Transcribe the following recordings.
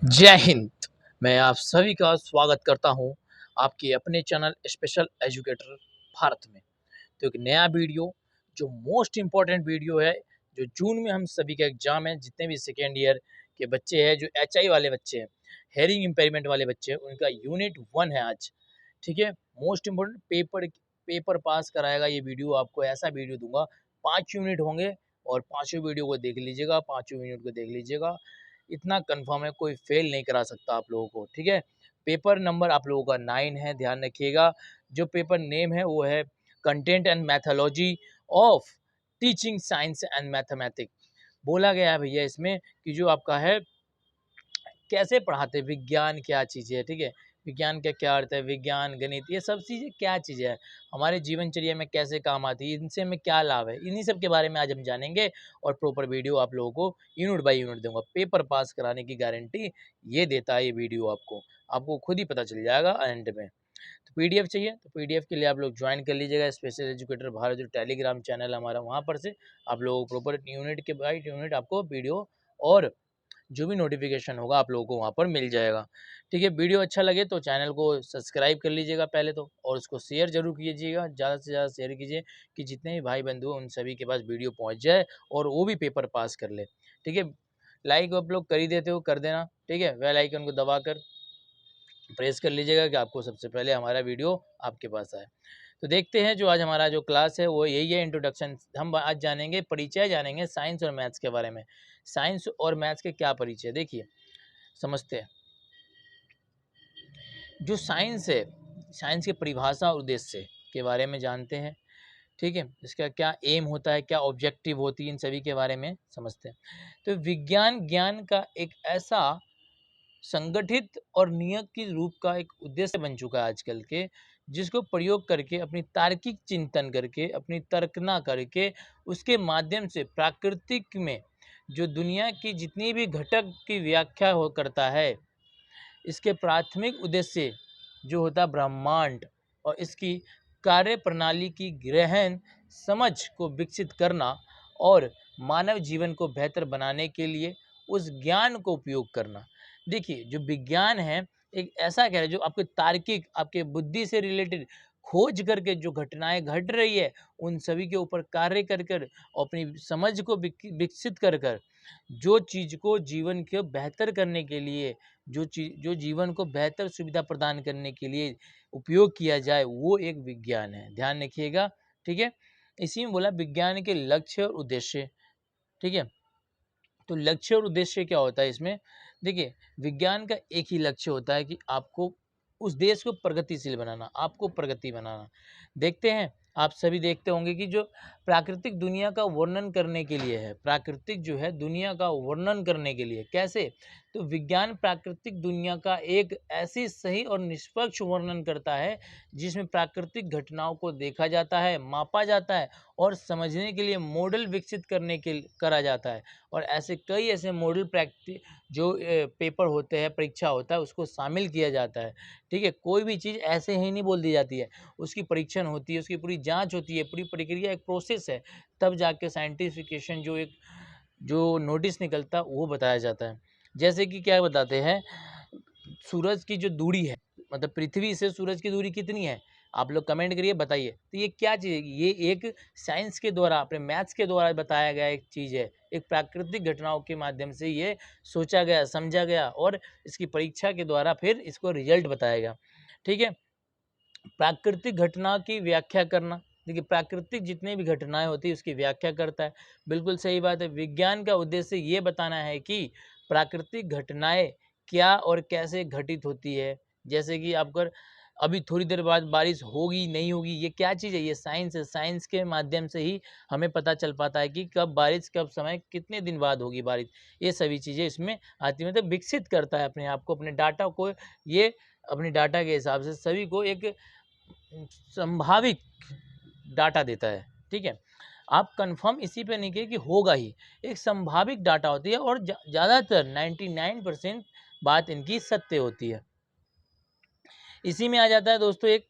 जय हिंद। मैं आप सभी का स्वागत करता हूं आपके अपने चैनल स्पेशल एजुकेटर भारत में। तो एक नया वीडियो जो मोस्ट इम्पॉर्टेंट वीडियो है, जो जून में हम सभी का एग्जाम है, जितने भी सेकेंड ईयर के बच्चे हैं, जो एचआई वाले बच्चे हैं, हेयरिंग इम्पेयरमेंट वाले बच्चे हैं, उनका यूनिट 1 है आज। ठीक है, मोस्ट इम्पोर्टेंट पेपर पास कराएगा ये वीडियो। आपको ऐसा वीडियो दूंगा, 5 यूनिट होंगे और पाँचों वीडियो को देख लीजिएगा, पाँचों यूनिट को देख लीजिएगा। इतना कंफर्म है, कोई फेल नहीं करा सकता आप लोगों को। ठीक है, पेपर नंबर आप लोगों का 9 है, ध्यान रखिएगा। जो पेपर नेम है वो है content and methodology of teaching science and mathematics. बोला गया है भैया इसमें कि जो आपका है कैसे पढ़ाते हैं, विज्ञान क्या चीज़ है। ठीक है, विज्ञान का क्या अर्थ है, विज्ञान गणित ये सब चीज़ें क्या चीज़ें है, हमारे जीवनचर्या में कैसे काम आती है, इनसे हमें क्या लाभ है, इन्हीं सब के बारे में आज हम जानेंगे। और प्रॉपर वीडियो आप लोगों को यूनिट बाय यूनिट दूंगा। पेपर पास कराने की गारंटी ये देता है ये वीडियो। आपको आपको खुद ही पता चल जाएगा एंड में। तो पीडीएफ चाहिए तो पीडीएफ के लिए आप लोग ज्वाइन कर लीजिएगा स्पेशल एजुकेटर भारत, जो टेलीग्राम चैनल हमारा, वहाँ पर से आप लोगों को प्रॉपर यूनिट के बाय यूनिट आपको वीडियो और जो भी नोटिफिकेशन होगा आप लोगों को वहाँ पर मिल जाएगा। ठीक है, वीडियो अच्छा लगे तो चैनल को सब्सक्राइब कर लीजिएगा पहले तो, और उसको शेयर जरूर कीजिएगा, ज़्यादा से ज़्यादा शेयर कीजिए कि जितने भी भाई बंधु हैं उन सभी के पास वीडियो पहुँच जाए और वो भी पेपर पास कर ले। ठीक है, लाइक आप लोग कर ही देते हो, कर देना। ठीक है, बेल आइकन को दबा कर प्रेस कर लीजिएगा कि आपको सबसे पहले हमारा वीडियो आपके पास आए। तो देखते हैं जो आज हमारा जो क्लास है वो यही है, इंट्रोडक्शन। हम आज जानेंगे, परिचय जानेंगे साइंस और मैथ्स के बारे में। साइंस और मैथ्स के क्या परिचय, देखिए समझते हैं। जो साइंस है, साइंस की परिभाषा और उद्देश्य के बारे में जानते हैं। ठीक है, इसका क्या एम होता है, क्या ऑब्जेक्टिव होती है, इन सभी के बारे में समझते हैं। तो विज्ञान ज्ञान का एक ऐसा संगठित और नियत की रूप का एक उद्देश्य बन चुका है आजकल के, जिसको प्रयोग करके अपनी तार्किक चिंतन करके, अपनी तर्कना करके, उसके माध्यम से प्राकृतिक में जो दुनिया की जितनी भी घटक की व्याख्या हो करता है, इसके प्राथमिक उद्देश्य जो होता है ब्रह्मांड और इसकी कार्य प्रणाली की ग्रहण समझ को विकसित करना और मानव जीवन को बेहतर बनाने के लिए उस ज्ञान को उपयोग करना। देखिए जो विज्ञान है एक ऐसा कह रहा है जो आपके तार्किक, आपके बुद्धि से रिलेटेड खोज करके जो घटनाएं घट रही है उन सभी के ऊपर कार्य कर कर और अपनी समझ को विकसित कर कर जो चीज़ को जीवन के बेहतर करने के लिए, जो जीवन को बेहतर सुविधा प्रदान करने के लिए उपयोग किया जाए, वो एक विज्ञान है। ध्यान रखिएगा। ठीक है, इसी में बोला विज्ञान के लक्ष्य और उद्देश्य। ठीक है, तो लक्ष्य और उद्देश्य क्या होता है इसमें, देखिए विज्ञान का एक ही लक्ष्य होता है कि आपको उस देश को प्रगतिशील बनाना, आपको प्रगति बनाना। देखते हैं, आप सभी देखते होंगे कि जो प्राकृतिक दुनिया का वर्णन करने के लिए है, प्राकृतिक जो है दुनिया का वर्णन करने के लिए कैसे, तो विज्ञान प्राकृतिक दुनिया का एक ऐसी सही और निष्पक्ष वर्णन करता है जिसमें प्राकृतिक घटनाओं को देखा जाता है, मापा जाता है और समझने के लिए मॉडल विकसित करने के करा जाता है। और ऐसे कई ऐसे मॉडल जो पेपर होते हैं, परीक्षा होता है, उसको शामिल किया जाता है। ठीक है, कोई भी चीज़ ऐसे ही नहीं बोल दी जाती है, उसकी परीक्षण होती है, उसकी पूरी जांच होती है, पूरी प्रक्रिया एक प्रोसेस है, तब जाके साइंटिफिकेशन जो नोटिस निकलता है वो बताया जाता है। जैसे कि क्या बताते हैं, सूरज की जो दूरी है, मतलब पृथ्वी से सूरज की दूरी कितनी है, आप लोग कमेंट करिए, बताइए। तो ये क्या चीज़ है, ये एक साइंस के द्वारा, अपने मैथ्स के द्वारा बताया गया एक चीज़ है। एक प्राकृतिक घटनाओं के माध्यम से ये सोचा गया, समझा गया और इसकी परीक्षा के द्वारा फिर इसको रिजल्ट बताया गया। ठीक है, प्राकृतिक घटना की व्याख्या करना, देखिए प्राकृतिक जितनी भी घटनाएं होती है उसकी व्याख्या करता है। बिल्कुल सही बात है, विज्ञान का उद्देश्य ये बताना है कि प्राकृतिक घटनाएं क्या और कैसे घटित होती है। जैसे कि आपको अभी थोड़ी देर बाद बारिश होगी नहीं होगी, ये क्या चीज़ है, ये साइंस है। साइंस के माध्यम से ही हमें पता चल पाता है कि कब बारिश, कब समय, कितने दिन बाद होगी बारिश। ये सभी चीज़ें इसमें आती, मतलब विकसित करता है अपने आप को, अपने डाटा को। ये अपने डाटा के हिसाब से सभी को एक संभावित डाटा देता है। ठीक है, आप कंफर्म इसी पे नहीं किए कि होगा ही, एक संभावित डाटा होती है और ज़्यादातर 99% बात इनकी सत्य होती है। इसी में आ जाता है दोस्तों एक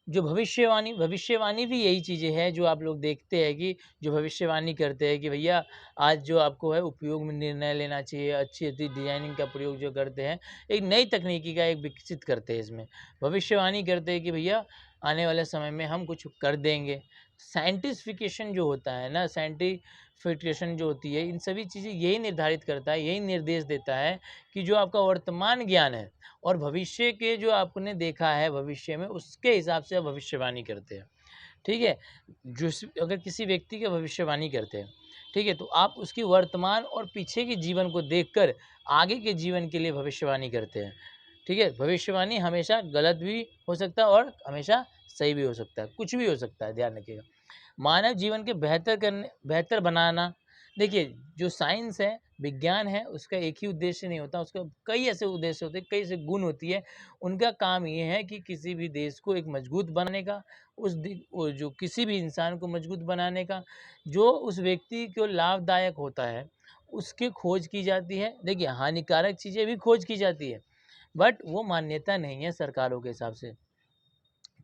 जो भविष्यवाणी भविष्यवाणी भी यही चीज़ें हैं जो आप लोग देखते हैं कि जो भविष्यवाणी करते हैं कि भैया आज जो आपको है उपयोग में निर्णय लेना चाहिए, अच्छी-अच्छी डिज़ाइनिंग का प्रयोग जो करते हैं, एक नई तकनीकी का एक विकसित करते हैं इसमें। भविष्यवाणी करते हैं कि भैया आने वाले समय में हम कुछ कर देंगे। साइंटिफिकेशन जो होता है ना, साइंटिफिकेशन जो होती है, इन सभी चीज़ें यही निर्धारित करता है, यही निर्देश देता है कि जो आपका वर्तमान ज्ञान है और भविष्य के जो आपने देखा है भविष्य में, उसके हिसाब से आप भविष्यवाणी करते हैं, ठीक है? जिस अगर किसी व्यक्ति की भविष्यवाणी करते हैं, ठीक है? तो आप उसकी वर्तमान और पीछे के जीवन को देखकर आगे के जीवन के लिए भविष्यवाणी करते हैं, ठीक है? भविष्यवाणी हमेशा गलत भी हो सकता है और हमेशा सही भी हो सकता है, कुछ भी हो सकता है, ध्यान रखिएगा। मानव जीवन के बेहतर बनाना, देखिए जो साइंस है, विज्ञान है, उसका एक ही उद्देश्य नहीं होता, उसका कई ऐसे उद्देश्य होते हैं, कई ऐसे गुण होती है। उनका काम ये है कि किसी भी देश को एक मजबूत बनाने का, वो जो किसी भी इंसान को मजबूत बनाने का, जो उस व्यक्ति को लाभदायक होता है, उसकी खोज की जाती है। देखिए हानिकारक चीज़ें भी खोज की जाती है, बट वो मान्यता नहीं है सरकारों के हिसाब से।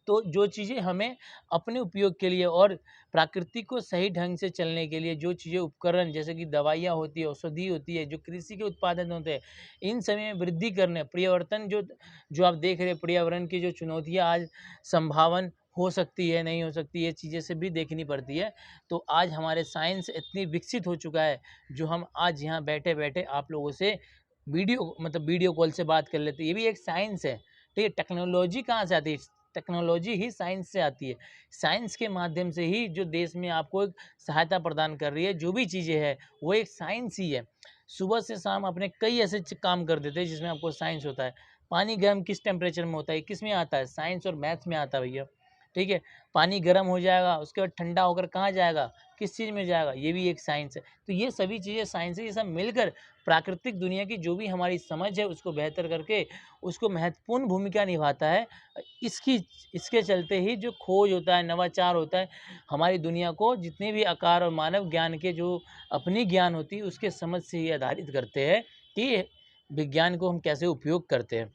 तो जो चीज़ें हमें अपने उपयोग के लिए और प्रकृति को सही ढंग से चलने के लिए जो चीज़ें उपकरण जैसे कि दवाइयाँ होती है, औषधि होती है, जो कृषि के उत्पादन होते हैं, इन सभी में वृद्धि करने पर्यावर्तन जो जो आप देख रहे हैं पर्यावरण की जो चुनौतियाँ आज संभावन हो सकती है, नहीं हो सकती, ये चीज़ें से भी देखनी पड़ती है। तो आज हमारे साइंस इतनी विकसित हो चुका है, जो हम आज यहाँ बैठे-बैठे आप लोगों से वीडियो कॉल से बात कर लेते हैं, ये भी एक साइंस है। ठीक है, टेक्नोलॉजी कहाँ से आती है? टेक्नोलॉजी ही साइंस से आती है। साइंस के माध्यम से ही जो देश में आपको एक सहायता प्रदान कर रही है, जो भी चीज़ें हैं, वो एक साइंस ही है। सुबह से शाम अपने कई ऐसे काम कर देते हैं जिसमें आपको साइंस होता है। पानी गर्म किस टेम्परेचर में होता है, किस में आता है? साइंस और मैथ्स में आता है भैया। ठीक है, पानी गर्म हो जाएगा, उसके बाद ठंडा होकर कहाँ जाएगा, किस चीज़ में जाएगा, ये भी एक साइंस है। तो ये सभी चीज़ें साइंस है, ये सब मिलकर प्राकृतिक दुनिया की जो भी हमारी समझ है उसको बेहतर करके उसको महत्वपूर्ण भूमिका निभाता है। इसकी इसके चलते ही जो खोज होता है, नवाचार होता है, हमारी दुनिया को जितने भी आकार और मानव ज्ञान के जो अपनी ज्ञान होती है उसके समझ से ही आधारित करते हैं कि विज्ञान को हम कैसे उपयोग करते हैं।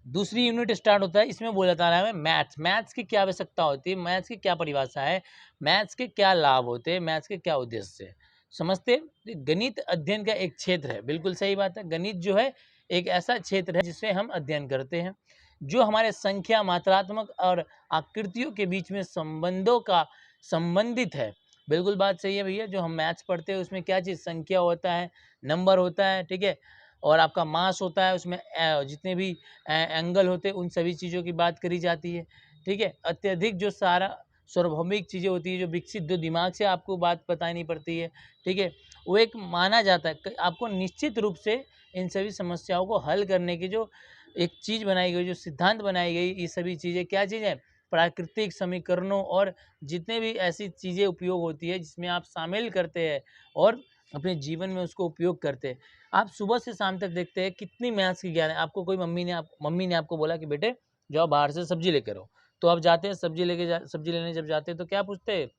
दूसरी यूनिट स्टार्ट होता है, इसमें बोला जा रहा है मैथ्स। मैथ्स की क्या आवश्यकता होती है, मैथ्स की क्या परिभाषा है, मैथ्स के क्या लाभ होते हैं, मैथ्स के क्या उद्देश्य है, समझते हैं? गणित अध्ययन का एक क्षेत्र है, बिल्कुल सही बात है। गणित जो है एक ऐसा क्षेत्र है जिससे हम अध्ययन करते हैं, जो हमारे संख्या, मात्रात्मक और आकृतियों के बीच में संबंधों का संबंधित है। बिल्कुल बात सही है भैया, जो हम मैथ्स पढ़ते हैं उसमें क्या चीज़, संख्या होता है, नंबर होता है, ठीक है, और आपका मास होता है, उसमें जितने भी एंगल होते हैं उन सभी चीज़ों की बात करी जाती है, ठीक है। अत्यधिक जो सारा सार्वभौमिक चीज़ें होती है, जो विकसित, जो दिमाग से आपको बात बतानी पड़ती है, ठीक है, वो एक माना जाता है। आपको निश्चित रूप से इन सभी समस्याओं को हल करने की जो एक चीज़ बनाई गई, जो सिद्धांत बनाई गई, ये सभी चीज़ें क्या चीज़ है? प्राकृतिक समीकरणों और जितने भी ऐसी चीज़ें उपयोग होती है जिसमें आप शामिल करते हैं और अपने जीवन में उसको उपयोग करते हैं। आप सुबह से शाम तक देखते हैं कितनी मैथ्स की ज्ञान है। आपको कोई मम्मी ने आपको बोला कि बेटे जाओ बाहर से सब्जी लेकर आओ। तो आप जाते हैं सब्जी लेने जब जाते हैं तो क्या पूछते हैं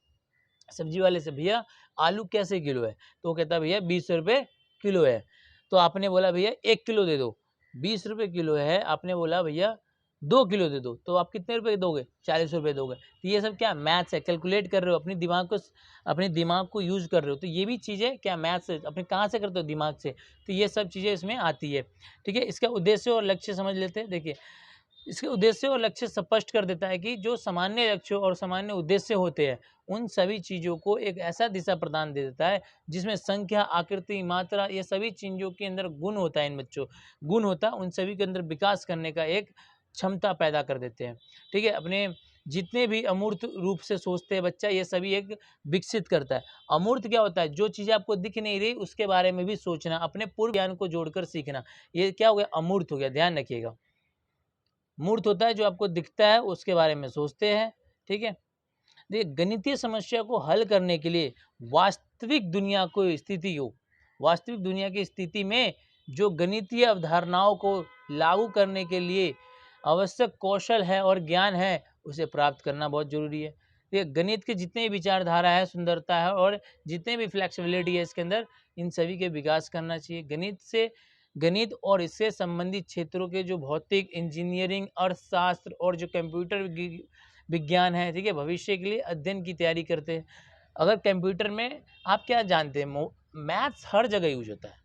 सब्जी वाले से, भैया आलू कैसे किलो है? तो वो कहता है भैया 20 रुपए किलो है। तो आपने बोला भैया 1 किलो दे दो, 20 रुपए किलो है, आपने बोला भैया 2 किलो दे दो, तो आप कितने रुपए दोगे? 40 रुपए दोगे। तो ये सब क्या मैथ्स है, कैलकुलेट कर रहे हो, अपने दिमाग को यूज़ कर रहे हो। तो ये भी चीज़ें क्या मैथ्स है, अपने कहाँ से करते हो? दिमाग से। तो ये सब चीज़ें इसमें आती है, ठीक है। इसका उद्देश्य और लक्ष्य समझ लेते हैं। देखिए, इसके उद्देश्य और लक्ष्य स्पष्ट कर देता है कि जो सामान्य लक्ष्य और सामान्य उद्देश्य होते हैं, उन सभी चीज़ों को एक ऐसा दिशा प्रदान दे देता है, जिसमें संख्या, आकृति, मात्रा, ये सभी चीज़ों के अंदर गुण होता है, गुण होता है, उन सभी के अंदर विकास करने का एक क्षमता पैदा कर देते हैं, ठीक है। अपने जितने भी अमूर्त रूप से सोचते हैं बच्चा, ये सभी एक विकसित करता है। अमूर्त क्या होता है? जो चीज़ें आपको दिख नहीं रही, उसके बारे में भी सोचना, अपने पूर्व ज्ञान को जोड़कर सीखना, ये क्या हो गया? अमूर्त हो गया, ध्यान रखिएगा। मूर्त होता है जो आपको दिखता है उसके बारे में सोचते हैं, ठीक है। देखिए, गणितीय समस्या को हल करने के लिए वास्तविक दुनिया को स्थिति हो वास्तविक दुनिया की स्थिति में जो गणितीय अवधारणाओं को लागू करने के लिए आवश्यक कौशल है और ज्ञान है, उसे प्राप्त करना बहुत जरूरी है। ये गणित के जितने भी विचारधारा है, सुंदरता है और जितने भी फ्लेक्सिबिलिटी है इसके अंदर, इन सभी के विकास करना चाहिए। गणित से गणित और इससे संबंधित क्षेत्रों के जो भौतिक, इंजीनियरिंग, अर्थशास्त्र और जो कंप्यूटर विज्ञान है, ठीक है, भविष्य के लिए अध्ययन की तैयारी करते हैं। अगर कंप्यूटर में आप क्या जानते हैं, मैथ्स हर जगह यूज होता है।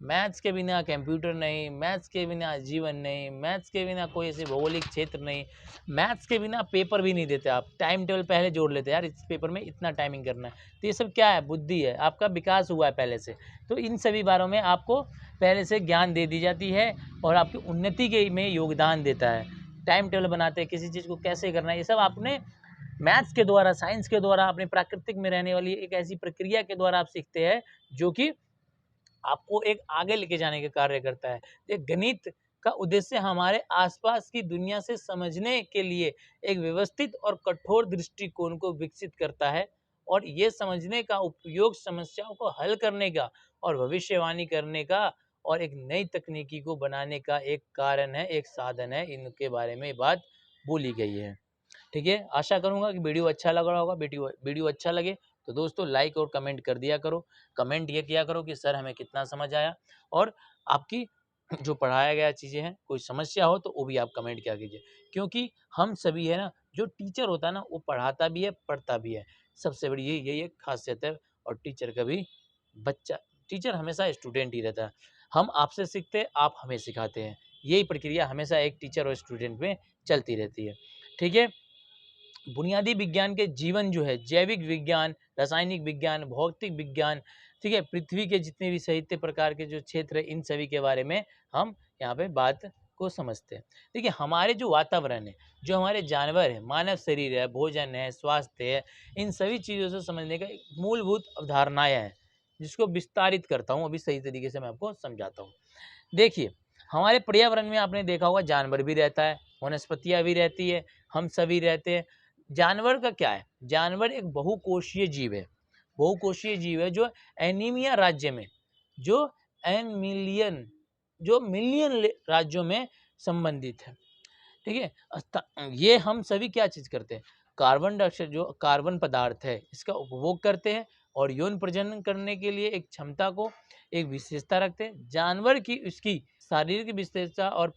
मैथ्स के बिना कंप्यूटर नहीं, मैथ्स के बिना जीवन नहीं, मैथ्स के बिना कोई ऐसे भौगोलिक क्षेत्र नहीं, मैथ्स के बिना पेपर भी नहीं देते आप। टाइम टेबल पहले जोड़ लेते हैं, यार इस पेपर में इतना टाइमिंग करना है। तो ये सब क्या है, बुद्धि है, आपका विकास हुआ है पहले से। तो इन सभी बारों में आपको पहले से ज्ञान दे दी जाती है और आपकी उन्नति के में योगदान देता है। टाइम टेबल बनाते हैं, किसी चीज़ को कैसे करना है, ये सब आपने मैथ्स के द्वारा, साइंस के द्वारा, अपने प्राकृतिक में रहने वाली एक ऐसी प्रक्रिया के द्वारा आप सीखते हैं जो कि आपको एक आगे लेके जाने का कार्य करता है। ये गणित का उद्देश्य हमारे आसपास की दुनिया से समझने के लिए एक व्यवस्थित और कठोर दृष्टिकोण को विकसित करता है और ये समझने का उपयोग समस्याओं को हल करने का और भविष्यवाणी करने का और एक नई तकनीकी को बनाने का एक कारण है, एक साधन है। इनके बारे में बात बोली गई है। ठीक है, आशा करूंगा कि वीडियो अच्छा लग रहा होगा। वीडियो अच्छा लगे तो दोस्तों लाइक और कमेंट कर दिया करो। कमेंट ये किया करो कि सर हमें कितना समझ आया, और आपकी जो पढ़ाया गया चीज़ें हैं, कोई समस्या हो तो वो भी आप कमेंट किया कीजिए। क्योंकि हम सभी है ना, जो टीचर होता है ना, वो पढ़ाता भी है, पढ़ता भी है। सबसे बड़ी यही एक खासियत है। और टीचर का भी बच्चा, टीचर हमेशा स्टूडेंट ही रहता है। हम आपसे सीखते हैं, आप हमें सिखाते हैं। यही प्रक्रिया हमेशा एक टीचर और स्टूडेंट में चलती रहती है। ठीक है, बुनियादी विज्ञान के जीवन जो है, जैविक विज्ञान, रासायनिक विज्ञान, भौतिक विज्ञान, ठीक है, पृथ्वी के जितने भी साहित्य प्रकार के जो क्षेत्र है, इन सभी के बारे में हम यहाँ पे बात को समझते हैं। देखिए, हमारे जो वातावरण है, जो हमारे जानवर है, मानव शरीर है, भोजन है, स्वास्थ्य है, इन सभी चीज़ों से समझने का एक मूलभूत अवधारणाएं है, जिसको विस्तारित करता हूँ। अभी सही तरीके से मैं आपको समझाता हूँ। देखिए, हमारे पर्यावरण में आपने देखा होगा जानवर भी रहता है, वनस्पतियाँ भी रहती है, हम सभी रहते हैं। जानवर का क्या है, जानवर एक बहुकोशीय जीव है। बहुकोशीय जीव है जो एनीमिया राज्य में, जो मिलियन राज्यों में संबंधित है। ठीक है, ये हम सभी क्या चीज करते हैं, कार्बन डाइऑक्साइड जो कार्बन पदार्थ है, इसका उपभोग करते हैं और यौन प्रजनन करने के लिए एक क्षमता को, एक विशेषता रखते हैं। जानवर की उसकी शारीरिक विशेषता और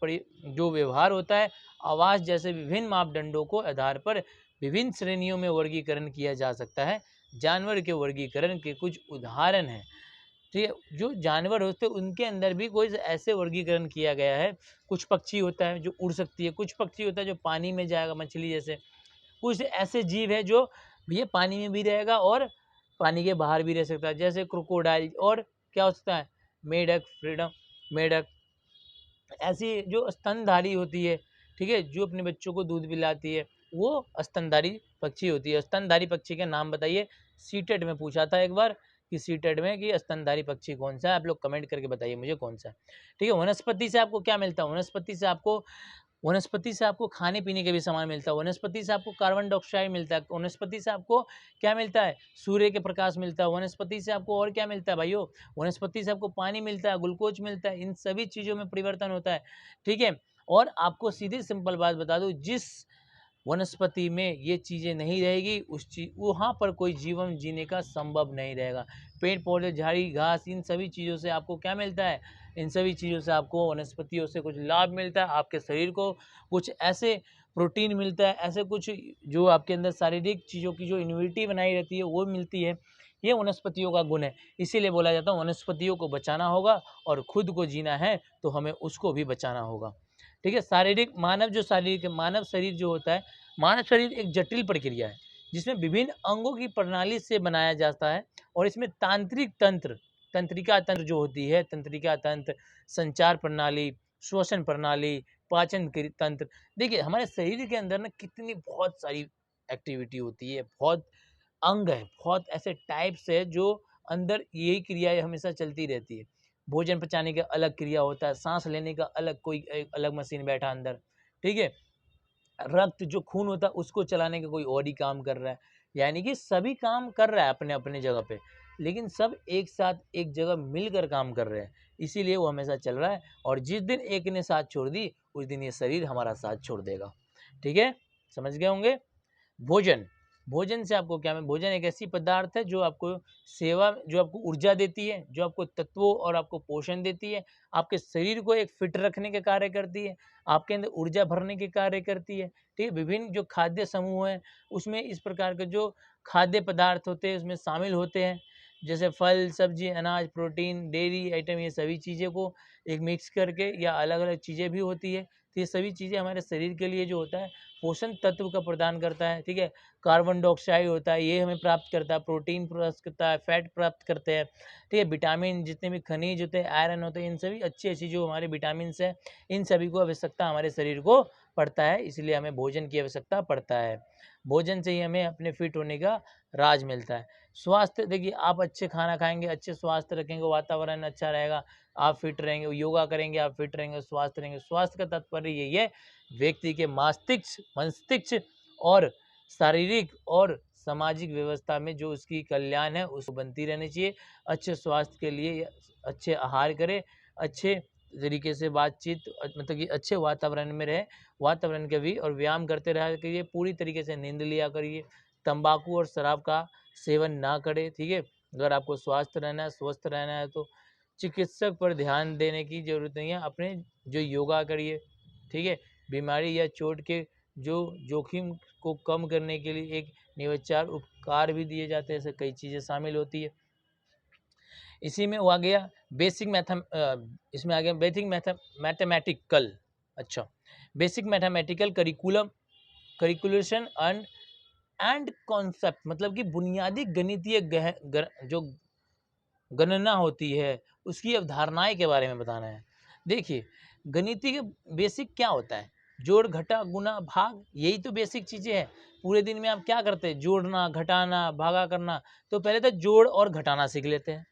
जो व्यवहार होता है, आवास जैसे विभिन्न मापदंडों को आधार पर विभिन्न श्रेणियों में वर्गीकरण किया जा सकता है। जानवर के वर्गीकरण के कुछ उदाहरण हैं। ठीक है, जो जानवर होते हैं उनके अंदर भी कोई ऐसे वर्गीकरण किया गया है। कुछ पक्षी होता है जो उड़ सकती है, कुछ पक्षी होता है जो पानी में जाएगा, मछली जैसे। कुछ ऐसे जीव है जो ये पानी में भी रहेगा और पानी के बाहर भी रह सकता है, जैसे क्रोकोडाइल। और क्या हो सकता है, मेढक, फ्रीडम मेढक, ऐसी जो स्तनधारी होती है, ठीक है, जो अपने बच्चों को दूध पिलाती है, वो स्तनधारी पक्षी होती है। स्तनधारी पक्षी के नाम बताइए। सीटेट में पूछा था एक बार कि सीटेट में कि स्तनधारी पक्षी कौन सा है, आप लोग कमेंट करके बताइए मुझे कौन सा है। ठीक है, वनस्पति से आपको क्या मिलता है, वनस्पति से आपको खाने पीने के भी सामान मिलता है। वनस्पति से आपको कार्बन डाइऑक्साइड मिलता है। वनस्पति से आपको क्या मिलता है, सूर्य के प्रकाश मिलता है। वनस्पति से आपको और क्या मिलता है भाइयों, वनस्पति से आपको पानी मिलता है, ग्लूकोज मिलता है। इन सभी चीज़ों में परिवर्तन होता है। ठीक है, और आपको सीधी सिंपल बात बता दूं, जिस वनस्पति में ये चीज़ें नहीं रहेगी, उस चीज वहाँ पर कोई जीवन जीने का संभव नहीं रहेगा। पेड़ पौधे, झाड़ी घास, इन सभी चीज़ों से आपको क्या मिलता है, इन सभी चीज़ों से आपको, वनस्पतियों से कुछ लाभ मिलता है। आपके शरीर को कुछ ऐसे प्रोटीन मिलता है, ऐसे कुछ जो आपके अंदर शारीरिक चीज़ों की जो इम्यूनिटी बनाई रहती है वो मिलती है। ये वनस्पतियों का गुण है। इसीलिए बोला जाता है वनस्पतियों को बचाना होगा और खुद को जीना है तो हमें उसको भी बचाना होगा। ठीक है, शारीरिक मानव शरीर जो होता है, मानव शरीर एक जटिल प्रक्रिया है जिसमें विभिन्न अंगों की प्रणाली से बनाया जाता है। और इसमें तांत्रिक तंत्र, तंत्रिका तंत्र जो होती है, तंत्रिका तंत्र, संचार प्रणाली, श्वसन प्रणाली, पाचन तंत्र। देखिए, हमारे शरीर के अंदर ना कितनी बहुत सारी एक्टिविटी होती है, बहुत अंग है, बहुत ऐसे टाइप्स है जो अंदर यही क्रियाएं हमेशा चलती रहती है। भोजन पचाने का अलग क्रिया होता है, सांस लेने का अलग, कोई एक अलग मशीन बैठा अंदर। ठीक है, रक्त जो खून होता है उसको चलाने का कोई और ही काम कर रहा है। यानी कि सभी काम कर रहा है अपने अपने जगह पे, लेकिन सब एक साथ एक जगह मिलकर काम कर रहे हैं, इसीलिए वो हमेशा चल रहा है। और जिस दिन एक ने साथ छोड़ दी, उस दिन ये शरीर हमारा साथ छोड़ देगा। ठीक है, समझ गए होंगे। भोजन भोजन से आपको क्या, भोजन एक ऐसी पदार्थ है जो आपको सेवा, जो आपको ऊर्जा देती है, जो आपको तत्वों और आपको पोषण देती है, आपके शरीर को एक फिट रखने के कार्य करती है, आपके अंदर ऊर्जा भरने के कार्य करती है। ठीक है, विभिन्न जो खाद्य समूह हैं उसमें इस प्रकार के जो खाद्य पदार्थ होते हैं उसमें शामिल होते हैं, जैसे फल, सब्जी, अनाज, प्रोटीन, डेयरी आइटम, ये सभी चीज़ें को एक मिक्स करके या अलग अलग चीज़ें भी होती है। तो ये सभी चीज़ें हमारे शरीर के लिए जो होता है पोषण तत्व का प्रदान करता है। ठीक है, कार्बन डाइऑक्साइड होता है, ये हमें प्राप्त करता है, प्रोटीन प्राप्त करता है, फैट प्राप्त करते हैं। ठीक है, विटामिन, जितने भी खनिज होते हैं, आयरन होते हैं, इन सभी अच्छी जो हमारे विटामिन है, इन सभी को आवश्यकता हमारे शरीर को पड़ता है, इसलिए हमें भोजन की आवश्यकता पड़ता है। भोजन से ही हमें अपने फिट होने का राज मिलता है। स्वास्थ्य, देखिए आप अच्छे खाना खाएंगे, अच्छे स्वास्थ्य रखेंगे, वातावरण अच्छा रहेगा, आप फिट रहेंगे, योगा करेंगे, आप फिट रहेंगे, स्वास्थ्य रहेंगे। स्वास्थ्य का तात्पर्य यही है, व्यक्ति के मस्तिष्क और शारीरिक और सामाजिक व्यवस्था में जो उसकी कल्याण है उसको बनती रहनी चाहिए। अच्छे स्वास्थ्य के लिए अच्छे आहार करें, अच्छे तरीके से बातचीत, मतलब कि अच्छे वातावरण में रहे, वातावरण के भी, और व्यायाम करते रहा करिए, पूरी तरीके से नींद लिया करिए, तंबाकू और शराब का सेवन ना करें। ठीक है, अगर आपको स्वस्थ रहना है, स्वस्थ रहना है तो चिकित्सक पर ध्यान देने की जरूरत नहीं है, अपने जो योगा करिए। ठीक है, बीमारी या चोट के जो जोखिम को कम करने के लिए एक निवचार उपचार भी दिए जाते हैं, ऐसे कई चीज़ें शामिल होती है। इसी में वो आ गया बेसिक इसमें आ गया मैथमेटिकल, अच्छा, बेसिक मैथमेटिकल करिकुलेशन एंड कॉन्सेप्ट, मतलब कि बुनियादी गणितीय जो गणना होती है उसकी अवधारणाएं के बारे में बताना है। देखिए, गणितीय बेसिक क्या होता है, जोड़, घटा, गुना, भाग, यही तो बेसिक चीजें हैं। पूरे दिन में आप क्या करते हैं, जोड़ना, घटाना, भागा करना। तो पहले तो जोड़ और घटाना सीख लेते हैं।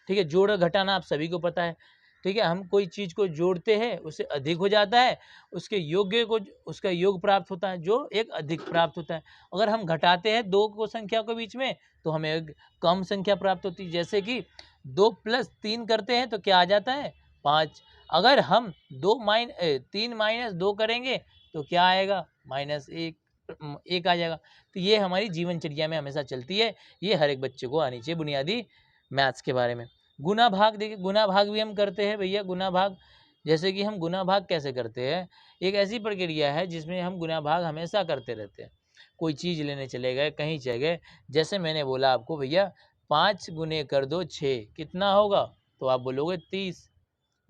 ठीक है, जोड़ और घटाना आप सभी को पता है। ठीक है, हम कोई चीज को जोड़ते हैं उससे अधिक हो जाता है, उसके योग्य को उसका योग प्राप्त होता है जो एक अधिक प्राप्त होता है। अगर हम घटाते हैं दो को संख्या के बीच में तो हमें एक कम संख्या प्राप्त होती है, जैसे कि 2 + 3 करते हैं तो क्या आ जाता है, 5। अगर हम 3 - 2 करेंगे तो क्या आएगा, -1 आ जाएगा। तो ये हमारी जीवनचर्या में हमेशा चलती है, ये हर एक बच्चे को आनी चाहिए बुनियादी मैथ्स के बारे में। गुना भाग, देखिए गुना भाग भी हम करते हैं भैया। गुना भाग, जैसे कि हम गुना भाग कैसे करते हैं, एक ऐसी प्रक्रिया है जिसमें हम गुना भाग हमेशा करते रहते हैं। कोई चीज़ लेने चले गए, कहीं चले गए, जैसे मैंने बोला आपको भैया 5 गुने कर दो 6 कितना होगा, तो आप बोलोगे 30।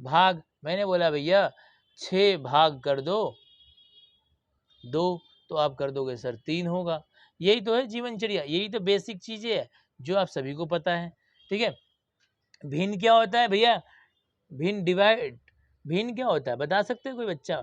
भाग, मैंने बोला भैया 6 भाग कर दो 2, तो आप कर दोगे सर 3 होगा। यही तो है जीवनचर्या, यही तो बेसिक चीज़ें है जो आप सभी को पता है। ठीक है, भिन्न क्या होता है भैया, भिन्न डिवाइड, भिन्न क्या होता है बता सकते हैं कोई बच्चा?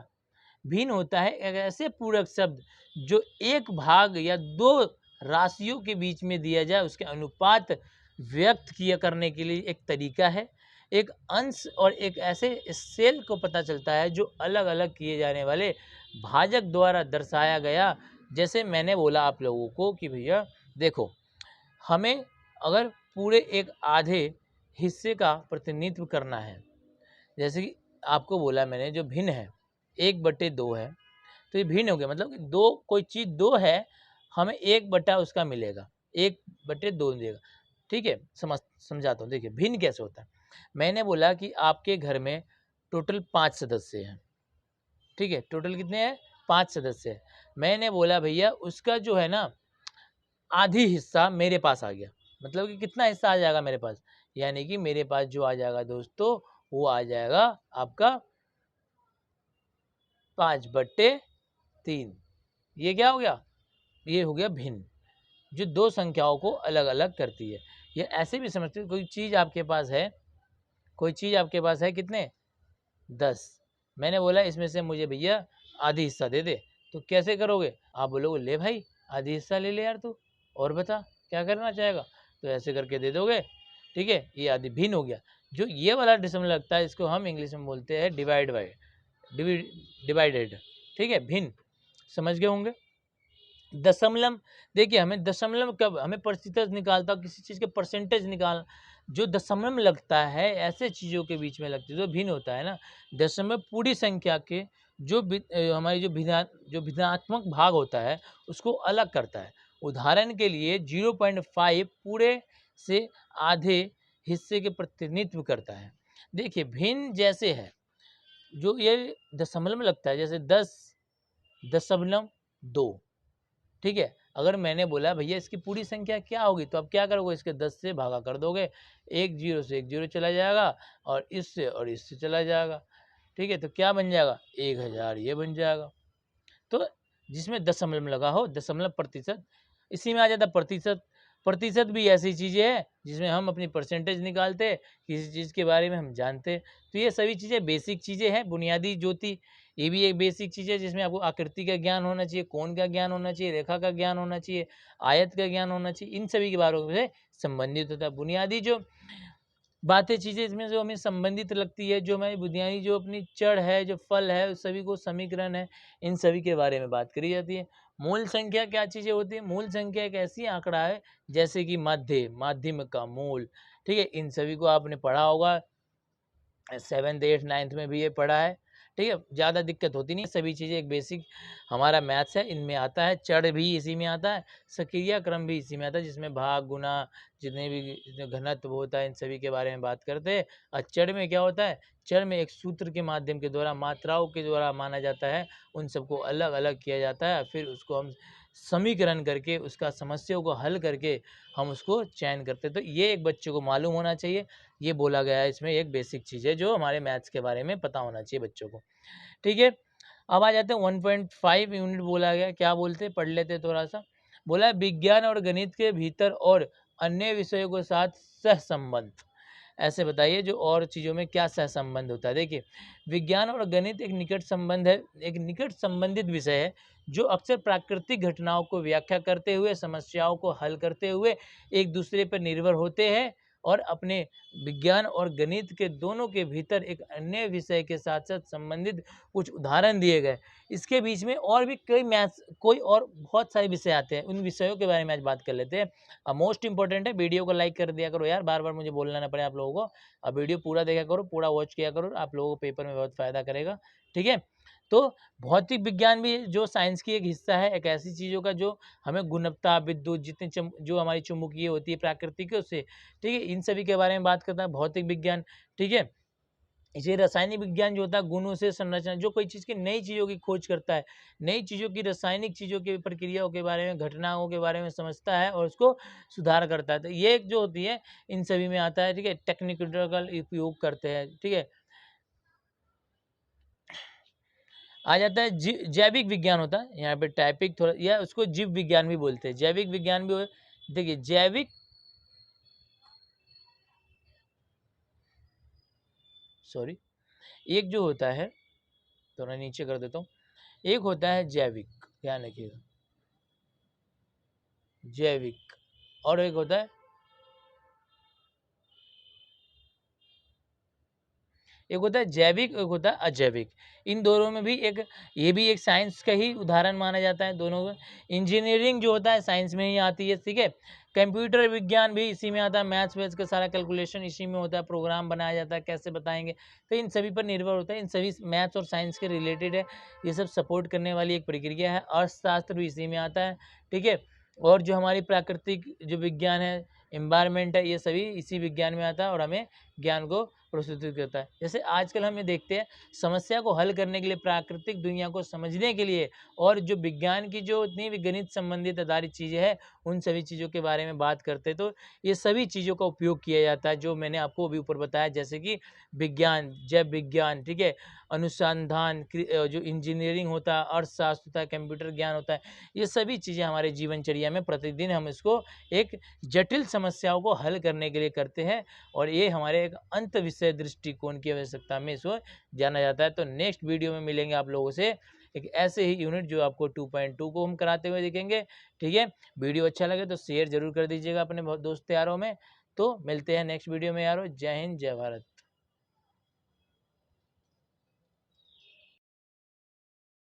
भिन्न होता है एक ऐसे पूरक शब्द जो एक भाग या दो राशियों के बीच में दिया जाए, उसके अनुपात व्यक्त किया करने के लिए एक तरीका है। एक अंश और एक ऐसे सेल को पता चलता है जो अलग अलग किए जाने वाले भाजक द्वारा दर्शाया गया। जैसे मैंने बोला आप लोगों को कि भैया देखो, हमें अगर पूरे एक आधे हिस्से का प्रतिनिधित्व करना है, जैसे कि आपको बोला मैंने जो भिन्न है 1/2 है, तो ये भिन्न हो गया, मतलब दो, कोई चीज़ 2 है, हमें 1 बटा उसका मिलेगा, 1/2 मिलेगा। ठीक है, समझाता हूँ। देखिए भिन्न कैसे होता है, मैंने बोला कि आपके घर में टोटल 5 सदस्य हैं। ठीक है, टोटल कितने हैं, 5 सदस्य हैं। मैंने बोला भैया उसका जो है ना आधी हिस्सा मेरे पास आ गया, मतलब कि कितना हिस्सा आ जाएगा मेरे पास, यानी कि मेरे पास जो आ जाएगा दोस्तों वो आ जाएगा आपका 5/3। ये क्या हो गया, ये हो गया भिन्न, जो दो संख्याओं को अलग अलग करती है। ये ऐसे भी समझते, कोई चीज़ आपके पास है, कोई चीज़ आपके पास है कितने, 10। मैंने बोला इसमें से मुझे भैया आधी हिस्सा दे दे, तो कैसे करोगे, आप बोलोगे ले भाई आधी हिस्सा ले ले यार तू, और बता क्या करना चाहेगा, तो ऐसे करके दे दोगे। ठीक है, ये आधी भिन्न हो गया। जो ये वाला डिसम लगता है इसको हम इंग्लिश में बोलते हैं डिवाइडेड। ठीक है, भिन्न, समझ गए होंगे। दशमलव, देखिए हमें दशमलव कब, हमें प्रतिशत निकालता, किसी चीज़ के परसेंटेज निकाल, जो दशमलव लगता है ऐसे चीज़ों के बीच में लगती है जो भिन्न होता है ना। दशमलव पूरी संख्या के जो हमारी जो भिन्नात्मक भाग होता है उसको अलग करता है, उदाहरण के लिए 0.5 पूरे से आधे हिस्से के प्रतिनिधित्व करता है। देखिए भिन्न जैसे है, जो ये दशमलव में लगता है, जैसे 10.2, ठीक है। अगर मैंने बोला भैया इसकी पूरी संख्या क्या होगी, तो अब क्या करोगे, इसके 10 से भागा कर दोगे, एक जीरो से एक जीरो चला जाएगा और इससे चला जाएगा, ठीक है। तो क्या बन जाएगा, 1000 ये बन जाएगा। तो जिसमें दशमलव लगा हो, दशमलव प्रतिशत, इसी में आ जाता प्रतिशत। प्रतिशत भी ऐसी चीज़ें है जिसमें हम अपनी परसेंटेज निकालते, किसी चीज़ के बारे में हम जानते। तो ये सभी चीज़ें बेसिक चीज़ें हैं, बुनियादी ज्योति ये भी एक बेसिक चीज़ है जिसमें आपको आकृति का ज्ञान होना चाहिए, कोण का ज्ञान होना चाहिए, रेखा का ज्ञान होना चाहिए, आयत का ज्ञान होना चाहिए, इन सभी के बारे में संबंधित होता है। बुनियादी जो बातें चीज़ें इसमें जो हमें संबंधित लगती है, जो हमारी बुनियादी जो अपनी जड़ है, जो फल है, उस सभी को समीकरण है, इन सभी के बारे में बात करी जाती है। मूल संख्या क्या चीज़ें होती है, मूल संख्या एक ऐसी आंकड़ा है जैसे कि मध्य, माध्यम का मूल, ठीक है। इन सभी को आपने पढ़ा होगा, 7th 8th 9th में भी ये पढ़ा है, ठीक है। ज़्यादा दिक्कत होती नहीं, सभी चीज़ें एक बेसिक हमारा मैथ्स है, इनमें आता है। चर भी इसी में आता है, सक्रिय क्रम भी इसी में आता है, जिसमें भाग गुना जितने भी घनत्व होता है इन सभी के बारे में बात करते हैं। और चर में क्या होता है, चर में एक सूत्र के माध्यम के द्वारा, मात्राओं के द्वारा माना जाता है, उन सबको अलग अलग किया जाता है, फिर उसको हम समीकरण करके उसका समस्याओं को हल करके हम उसको चयन करते हैं। तो ये एक बच्चे को मालूम होना चाहिए, ये बोला गया है इसमें, एक बेसिक चीज़ है जो हमारे मैथ्स के बारे में पता होना चाहिए बच्चों को, ठीक है। अब आ जाते हैं 1.5 यूनिट बोला गया, क्या बोलते हैं, पढ़ लेते हैं थोड़ा सा। बोला है विज्ञान और गणित के भीतर और अन्य विषयों के साथ सहसंबंध। ऐसे बताइए जो और चीज़ों में क्या सहसंबंध होता है। देखिए विज्ञान और गणित एक निकट संबंध है, एक निकट संबंधित विषय है जो अक्सर प्राकृतिक घटनाओं को व्याख्या करते हुए, समस्याओं को हल करते हुए एक दूसरे पर निर्भर होते हैं, और अपने विज्ञान और गणित के दोनों के भीतर एक अन्य विषय के साथ साथ संबंधित कुछ उदाहरण दिए गए। इसके बीच में और भी कई मैथ्स, कोई और बहुत सारे विषय आते हैं, उन विषयों के बारे में आज बात कर लेते हैं। अब मोस्ट इंपॉर्टेंट है, वीडियो को लाइक कर दिया करो यार, बार बार मुझे बोलना ना पड़े आप लोगों को। अब वीडियो पूरा देखा करो, पूरा वॉच किया करो, आप लोगों को पेपर में बहुत फायदा करेगा, ठीक है। तो भौतिक विज्ञान भी जो साइंस की एक हिस्सा है, एक ऐसी चीज़ों का जो हमें गुणवत्ता, विद्युत, जितने जो हमारी चुंबकीय होती है प्राकृतिक से, ठीक है, इन सभी के बारे में बात करता है भौतिक विज्ञान, ठीक है। इसे रासायनिक विज्ञान जो होता है गुणों से संरचना, जो कोई चीज़ की नई चीज़ों की खोज करता है, नई चीज़ों की रासायनिक चीज़ों की प्रक्रियाओं के बारे में, घटनाओं के बारे में समझता है और उसको सुधार करता है। तो ये एक जो होती है इन सभी में आता है, ठीक है। टेक्निकल उपयोग करते हैं, ठीक है। आ जाता है जैविक विज्ञान होता है, यहाँ पे टाइपिक थोड़ा, या उसको जीव विज्ञान भी बोलते हैं, जैविक विज्ञान भी। देखिए जैविक, सॉरी, एक जो होता है, थोड़ा नीचे कर देता हूँ, एक होता है जैविक, ध्यान रखिएगा, जैविक, और एक होता है, एक होता है जैविक, एक होता है अजैविक। इन दोनों में भी एक, ये भी एक साइंस का ही उदाहरण माना जाता है दोनों में। इंजीनियरिंग जो होता है साइंस में ही आती है, ठीक है। कंप्यूटर विज्ञान भी इसी में आता है, मैथ्स वैथ्स का सारा कैलकुलेशन इसी में होता है, प्रोग्राम बनाया जाता है, कैसे बताएंगे, तो इन सभी पर निर्भर होता है, इन सभी मैथ्स और साइंस के रिलेटेड है, ये सब सपोर्ट करने वाली एक प्रक्रिया है। अर्थशास्त्र भी इसी में आता है, ठीक है। और जो हमारी प्राकृतिक जो विज्ञान है, एनवायरनमेंट है, ये सभी इसी विज्ञान में आता है और हमें ज्ञान को प्रस्तुत करता है। जैसे आजकल हम ये देखते हैं, समस्या को हल करने के लिए, प्राकृतिक दुनिया को समझने के लिए, और जो विज्ञान की जो इतनी भी गणित संबंधित आधारित चीज़ें हैं, उन सभी चीज़ों के बारे में बात करते हैं। तो ये सभी चीज़ों का उपयोग किया जाता है जो मैंने आपको अभी ऊपर बताया, जैसे कि विज्ञान, जैव विज्ञान, ठीक है, अनुसंधान, जो इंजीनियरिंग होता है, अर्थशास्त्र होता है, कंप्यूटर ज्ञान होता है, ये सभी चीज़ें हमारे जीवनचर्या में प्रतिदिन हम इसको एक जटिल समस्याओं को हल करने के लिए करते हैं, और ये हमारे एक अंत विषय दृष्टिकोण की आवश्यकता में इसको जाना जाता है। तो नेक्स्ट वीडियो में मिलेंगे आप लोगों से एक ऐसे ही यूनिट जो आपको 2.2 को हम कराते हुए दिखेंगे, ठीक है। वीडियो अच्छा लगे तो शेयर जरूर कर दीजिएगा अपने दोस्त यारों में। तो मिलते हैं नेक्स्ट वीडियो में यारों, जय हिंद, जय भारत।